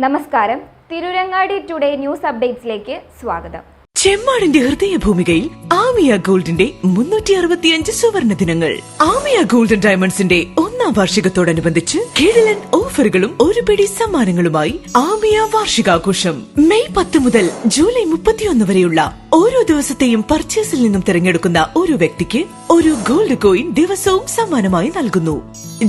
നമസ്കാരം, Tirurangadi today news അപ്ഡേറ്റ്സിലേക്ക് സ്വാഗതം. ചെമ്മാടിന്റെ ഹൃദയഭൂമികയിൽ ആമിയ ഗോൾഡിന്റെ 365 സുവർണ ദിനങ്ങൾ. ആമിയ ഗോൾഡൻ ഡയമണ്ട്സിന്റെ 1ാം വാർഷികത്തോടനുബന്ധിച്ച് കിടിലൻ ഓഫറുകളും ഒരു പിടി സമ്മാനങ്ങളുമായി ആമിയ വാർഷികാഘോഷം. മെയ് 10 മുതൽ ജൂലൈ 31 വരെയുള്ള ഓരോ ദിവസത്തെയും പർച്ചേസിൽ നിന്നും തിരഞ്ഞെടുക്കുന്ന ഒരു വ്യക്തിക്ക് ഒരു ഗോൾഡ് കോയിൻ ദിവസവും സമ്മാനമായി നൽകുന്നു.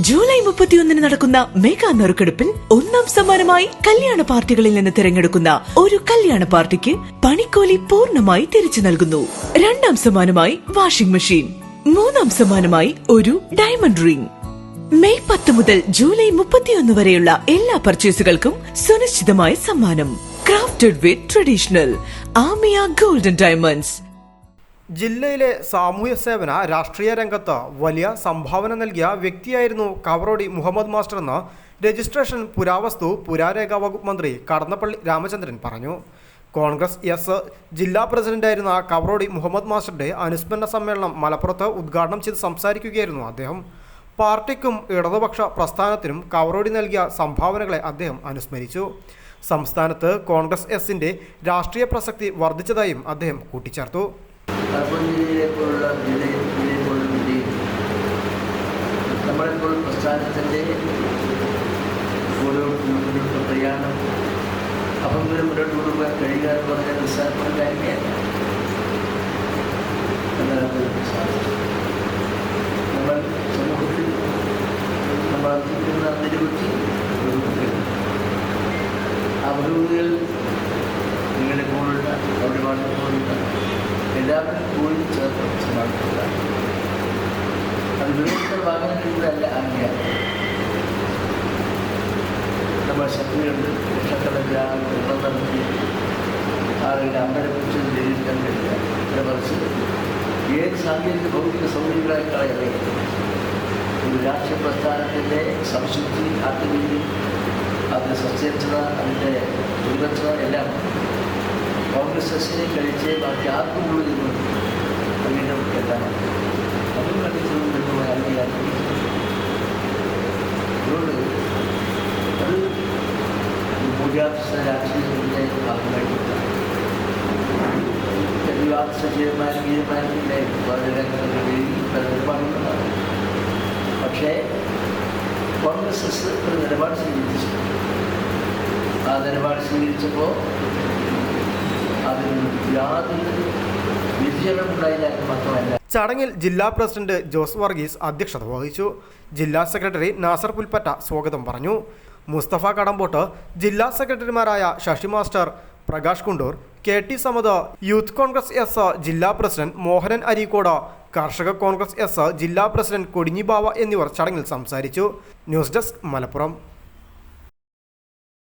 ജൂലൈ 31 നടക്കുന്ന മെഗാ നറുക്കെടുപ്പിൽ 1ാം സമ്മാനമായി കല്യാണ പാർട്ടികളിൽ നിന്ന് തിരഞ്ഞെടുക്കുന്ന ഒരു കല്യാണ പാർട്ടിക്ക് പണിക്കൂലി പൂർണ്ണമായി തിരിച്ചു നൽകുന്നു. 2ാം സമ്മാനമായി വാഷിംഗ് മെഷീൻ, 3ാം സമ്മാനമായി ഒരു ഡയമണ്ട് റിംഗ്. മെയ് 10 മുതൽ ജൂലൈ 31 വരെയുള്ള എല്ലാ പർച്ചേസുകൾക്കും സുനിശ്ചിതമായ സമ്മാനം. ക്രാഫ്റ്റഡ് വിത്ത് ട്രഡീഷണൽ ആമിയ ഗോൾഡൻ ഡയമണ്ട്സ്. ജില്ലയിലെ സാമൂഹ്യ സേവന രാഷ്ട്രീയ രംഗത്ത് വലിയ സംഭാവന നൽകിയ വ്യക്തിയായിരുന്നു കവറോടി മുഹമ്മദ് മാസ്റ്റർ എന്ന് രജിസ്ട്രേഷൻ, പുരാവസ്തു, പുരാരേഖ വകുപ്പ് മന്ത്രി കടന്നപ്പള്ളി രാമചന്ദ്രൻ പറഞ്ഞു. കോൺഗ്രസ് എസ് ജില്ലാ പ്രസിഡന്റായിരുന്ന കവറോടി മുഹമ്മദ് മാസ്റ്ററുടെ അനുസ്മരണ സമ്മേളനം മലപ്പുറത്ത് ഉദ്ഘാടനം ചെയ്ത് സംസാരിക്കുകയായിരുന്നു അദ്ദേഹം. പാർട്ടിക്കും ഇടതുപക്ഷ പ്രസ്ഥാനത്തിനും കവറോടി നൽകിയ സംഭാവനകളെ അദ്ദേഹം അനുസ്മരിച്ചു. സംസ്ഥാനത്ത് കോൺഗ്രസ് എസിന്റെ രാഷ്ട്രീയ പ്രസക്തി വർദ്ധിച്ചതായും അദ്ദേഹം കൂട്ടിച്ചേർത്തു. നമ്മളിപ്പോൾ പ്രസ്ഥാനത്തിൻ്റെ ഓരോ പ്രയാണം അപ്പം മുന്നോട്ട് കൊണ്ടുപോകാൻ കഴിയുക എന്ന് പറഞ്ഞാൽ നിസ്സാരമായ കാര്യമല്ല. നമ്മൾ സമൂഹത്തിൽ നമ്മൾ അർപ്പിക്കുന്ന നിരവധി ആ പുരോഗതികൾ നിങ്ങളെ പോലുള്ള അവിടെ പോലുള്ള എല്ലാവരും പോയി ചേർത്ത് സമാപിക്കുന്നതാണ്. അത് വിരോധത്തിൽ വാങ്ങുന്നതിലൂടെയല്ല അംഗീകാരം. നമ്മൾ ശക്തികളുണ്ട്, ലക്ഷക്കണക്കിനാണ് നടത്തി ആളുകളുടെ അമ്പലപ്പിച്ച് നിരീക്ഷിക്കാൻ കഴിയില്ല. മറിച്ച് ഏത് സാങ്കേതിക ഭൗതിക സൗകര്യങ്ങളെക്കാളെ ഒരു രാഷ്ട്രീയ പ്രസ്ഥാനത്തിൻ്റെ സംശുദ്ധി, ആത്മീതി, അതിൻ്റെ സസ്യക്ഷത, അതിൻ്റെ ദുർഗക്ഷത എല്ലാം കോൺഗ്രസ് എസിനെ കഴിച്ച് ബാക്കി ആർക്കും ഉള്ളതെന്ന് വീണ്ടും എല്ലാം അതും കണ്ടിട്ടുള്ള അംഗീകാരം. അതുകൊണ്ട് അത് ഭൂജാത രാഷ്ട്രീയത്തിൻ്റെ ഭാഗമായിട്ട് വിവാദ സജീവന്മാരും ഗീതന്മാരുടെ നിലപാടുകളാണ്. പക്ഷേ കോൺഗ്രസ് എസ് ഒരു നിലപാട് സ്വീകരിച്ചു. ആ നിലപാട് സ്വീകരിച്ചപ്പോൾ അതിന് യാതൊരു വിജയമുണ്ടായില്ല മാത്രമല്ല. ചടങ്ങിൽ ജില്ലാ പ്രസിഡന്റ് ജോസ് വർഗീസ് അധ്യക്ഷത വഹിച്ചു. ജില്ലാ സെക്രട്ടറി നാസർ പുൽപ്പറ്റ സ്വാഗതം പറഞ്ഞു. മുസ്തഫ കടമ്പോട്ട്, ജില്ലാ സെക്രട്ടറിമാരായ Sasi master, Prakash Kundoor, KT Samad, youth Congress S ജില്ലാ പ്രസിഡന്റ് മോഹനൻ അരീക്കോട്, കർഷക കോൺഗ്രസ് എസ് ജില്ലാ പ്രസിഡന്റ് കൊടിഞ്ഞി ബാവ എന്നിവർ ചടങ്ങിൽ സംസാരിച്ചു. News desk, Malappuram.